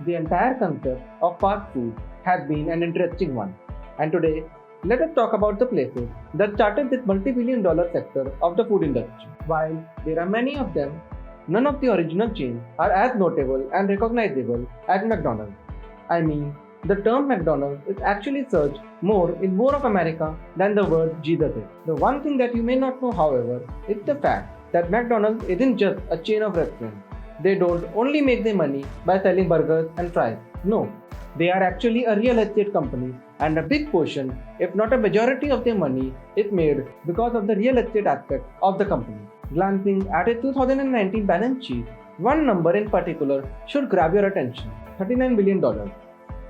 The entire concept of fast food has been an interesting one. And today, let us talk about the places that started this multi-billion dollar sector of the food industry. While there are many of them, none of the original chains are as notable and recognizable as McDonald's. I mean, the term McDonald's is actually searched more of America than the word Jesus is. The one thing that you may not know, however, is the fact that McDonald's isn't just a chain of restaurants. They don't only make their money by selling burgers and fries. No, they are actually a real estate company, and a big portion, if not a majority of their money, is made because of the real estate aspect of the company. Glancing at its 2019 balance sheet, one number in particular should grab your attention: $39 billion.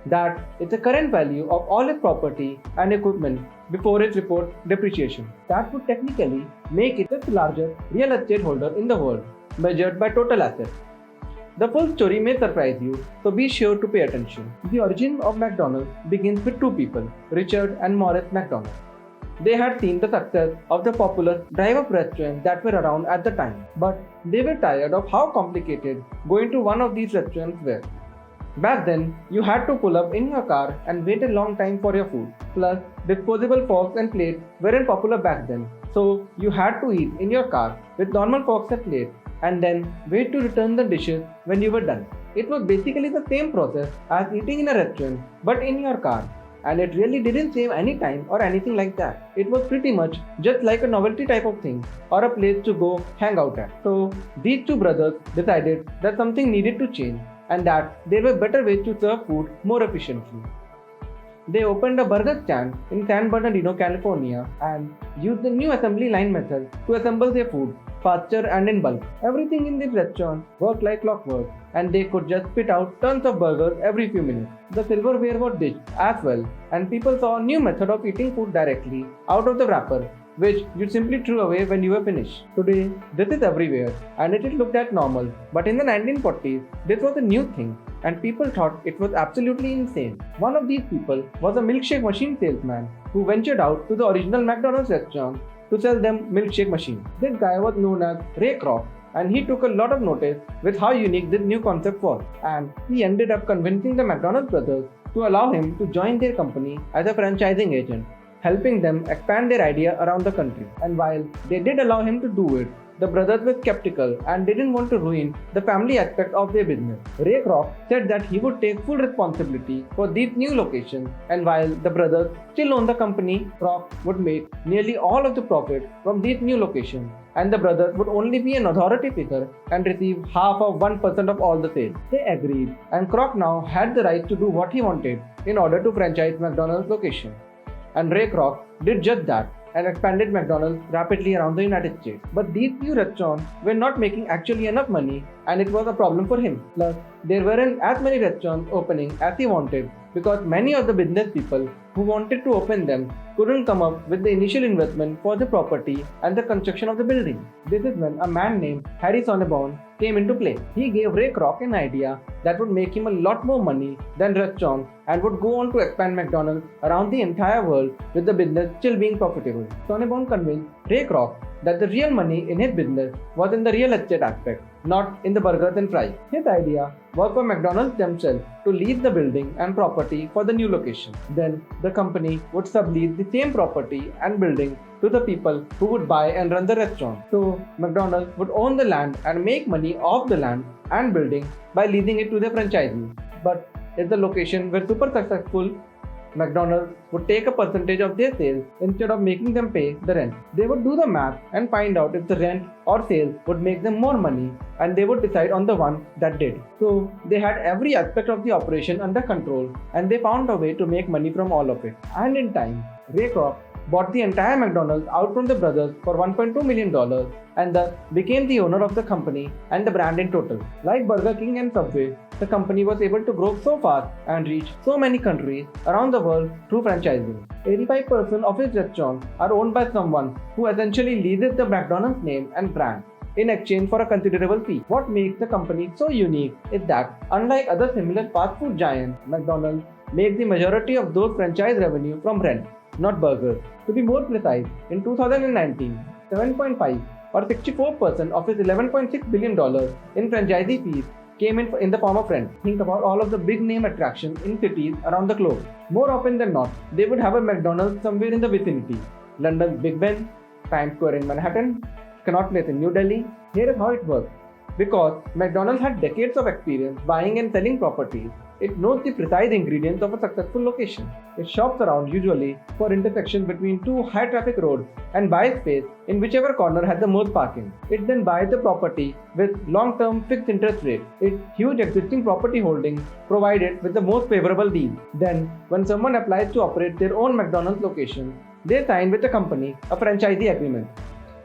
That is the current value of all its property and equipment before it reports depreciation. That would technically make it the largest real estate holder in the world, measured by total assets. The full story may surprise you, so be sure to pay attention. The origin of McDonald's begins with two people, Richard and Maurice McDonald. They had seen the success of the popular drive-up restaurants that were around at the time, but they were tired of how complicated going to one of these restaurants were. Back then, you had to pull up in your car and wait a long time for your food. Plus, disposable forks and plates weren't popular back then, so you had to eat in your car with normal forks and plates and then wait to return the dishes when you were done. It was basically the same process as eating in a restaurant but in your car, and it really didn't save any time or anything like that. It was pretty much just like a novelty type of thing or a place to go hang out at. So these two brothers decided that something needed to change and that there were better ways to serve food more efficiently. They opened a burger stand in San Bernardino, California and used the new assembly line method to assemble their food faster and in bulk. Everything in this restaurant worked like clockwork and they could just spit out tons of burgers every few minutes. The silverware was dished as well and people saw a new method of eating food directly out of the wrapper, which you simply threw away when you were finished. Today, this is everywhere and it is looked at normal, but in the 1940s, this was a new thing and people thought it was absolutely insane. One of these people was a milkshake machine salesman who ventured out to the original McDonald's restaurant to sell them milkshake machines. This guy was known as Ray Kroc and he took a lot of notice with how unique this new concept was, and he ended up convincing the McDonald's brothers to allow him to join their company as a franchising agent, helping them expand their idea around the country. And while they did allow him to do it, the brothers were skeptical and didn't want to ruin the family aspect of their business. Ray Kroc said that he would take full responsibility for these new locations, and while the brothers still own the company, Kroc would make nearly all of the profit from these new locations, and the brothers would only be an authority figure and receive half of 1% of all the sales. They agreed, and Kroc now had the right to do what he wanted in order to franchise McDonald's locations. And Ray Kroc did just that and expanded McDonald's rapidly around the United States. But these new restaurants were not making actually enough money and it was a problem for him. Plus, there weren't as many restaurants opening as he wanted because many of the business people who wanted to open them couldn't come up with the initial investment for the property and the construction of the building. This is when a man named Harry Sonneborn came into play. He gave Ray Kroc an idea that would make him a lot more money than restaurants and would go on to expand McDonald's around the entire world with the business still being profitable. Sonneborn convinced Ray Kroc that the real money in his business was in the real estate aspect, not in the burgers and fries. His idea was for McDonald's themselves to lease the building and property for the new location. Then the company would sublease the same property and building to the people who would buy and run the restaurant. So McDonald's would own the land and make money off the land and building by leasing it to their franchisees. But if the location were super successful, McDonald's would take a percentage of their sales instead of making them pay the rent. They would do the math and find out if the rent or sales would make them more money, and they would decide on the one that did. So they had every aspect of the operation under control and they found a way to make money from all of it. And in time, Ray Kroc bought the entire McDonald's out from the brothers for $1.2 million and thus became the owner of the company and the brand in total. Like Burger King and Subway, the company was able to grow so fast and reach so many countries around the world through franchising. 85% of its restaurants are owned by someone who essentially leases the McDonald's name and brand in exchange for a considerable fee. What makes the company so unique is that, unlike other similar fast food giants, McDonald's makes the majority of those franchise revenue from rent, not burgers. To be more precise, in 2019, 7.5 or 64% of its $11.6 billion in franchisee fees came in the form of rent. Think about all of the big name attractions in cities around the globe. More often than not, they would have a McDonald's somewhere in the vicinity. London's Big Ben, Times Square in Manhattan, Connaught Place in New Delhi. Here is how it works. Because McDonald's had decades of experience buying and selling properties, it knows the precise ingredients of a successful location. It shops around usually for intersections between two high traffic roads and buys space in whichever corner has the most parking. It then buys the property with long-term fixed interest rate. Its huge existing property holdings provide it with the most favorable deal. Then, when someone applies to operate their own McDonald's location, they sign with the company a franchisee agreement,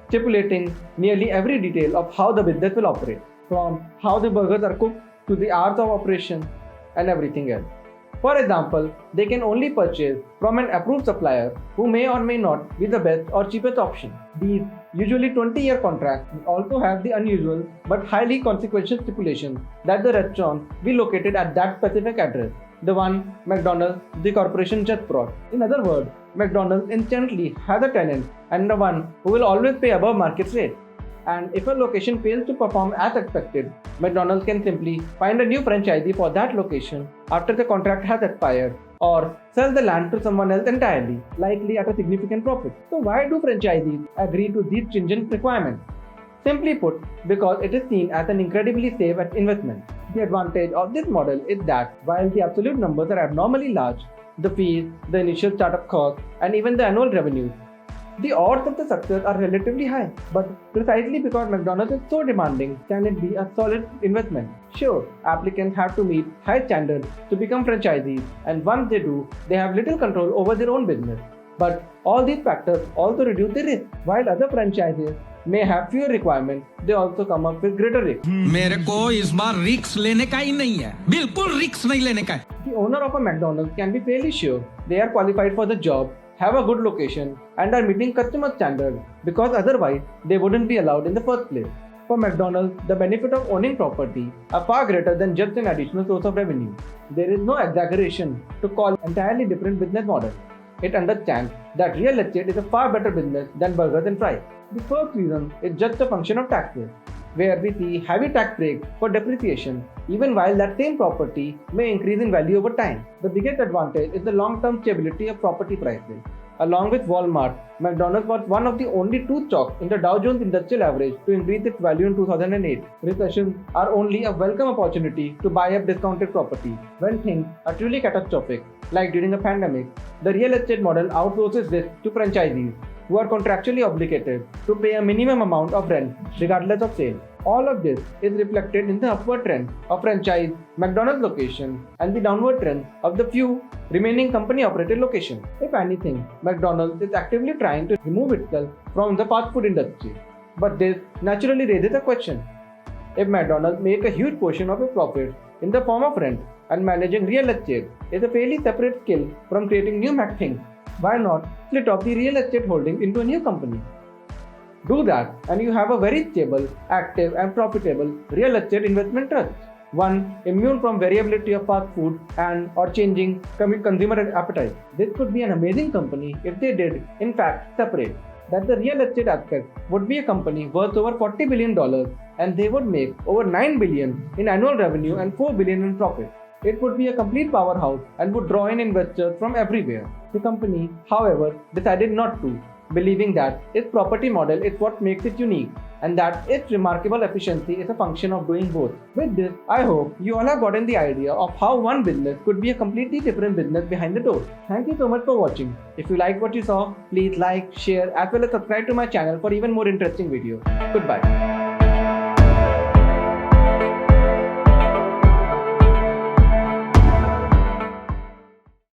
stipulating nearly every detail of how the business will operate, from how the burgers are cooked to the hours of operation and everything else. For example, they can only purchase from an approved supplier who may or may not be the best or cheapest option. These usually 20-year contracts also have the unusual but highly consequential stipulation that the restaurant be located at that specific address, the one McDonald's the corporation just brought. In other words, McDonald's instantly has a tenant and the one who will always pay above market rate. And if a location fails to perform as expected, McDonald's can simply find a new franchisee for that location after the contract has expired, or sell the land to someone else entirely, likely at a significant profit. So why do franchisees agree to these stringent requirements? Simply put, because it is seen as an incredibly safe investment. The advantage of this model is that while the absolute numbers are abnormally large, the fees, the initial startup costs, and even the annual revenues, the odds of the success are relatively high. But precisely because McDonald's is so demanding, can it be a solid investment? Sure, applicants have to meet high standards to become franchisees, and once they do, they have little control over their own business. But all these factors also reduce the risk. While other franchises may have fewer requirements, they also come up with greater risks. मेरे को इस बार risk लेने का ही नहीं है, बिल्कुल risk नहीं लेने का है. The owner of a McDonald's can be fairly sure they are qualified for the job, have a good location, and are meeting customer standards, because otherwise they wouldn't be allowed in the first place. For McDonald's, the benefit of owning property are far greater than just an additional source of revenue. There is no exaggeration to call an entirely different business model. It understands that real estate is a far better business than burgers and fries. The first reason is just a function of taxes, where we see heavy tax breaks for depreciation, even while that same property may increase in value over time. The biggest advantage is the long-term stability of property prices. Along with Walmart, McDonald's was one of the only two stocks in the Dow Jones Industrial Average to increase its value in 2008. Recessions are only a welcome opportunity to buy up discounted property. When things are truly catastrophic, like during a pandemic, the real estate model outsources this to franchisees, who are contractually obligated to pay a minimum amount of rent regardless of sale. All of this is reflected in the upward trend of franchise McDonald's locations and the downward trend of the few remaining company-operated locations. If anything, McDonald's is actively trying to remove itself from the fast food industry. But this naturally raises a question. If McDonald's make a huge portion of its profits in the form of rent, and managing real estate is a fairly separate skill from creating new Mac things, why not split off the real estate holdings into a new company? Do that and you have a very stable, active and profitable real estate investment trust. One immune from variability of fast food and or changing consumer appetite. This could be an amazing company if they did in fact separate. That the real estate aspect would be a company worth over $40 billion and they would make over $9 billion in annual revenue and $4 billion in profit. It would be a complete powerhouse and would draw in investors from everywhere. The company, however, decided not to, believing that its property model is what makes it unique and that its remarkable efficiency is a function of doing both. With this, I hope you all have gotten the idea of how one business could be a completely different business behind the door. Thank you so much for watching. If you liked what you saw, please like, share as well as subscribe to my channel for even more interesting videos. Goodbye.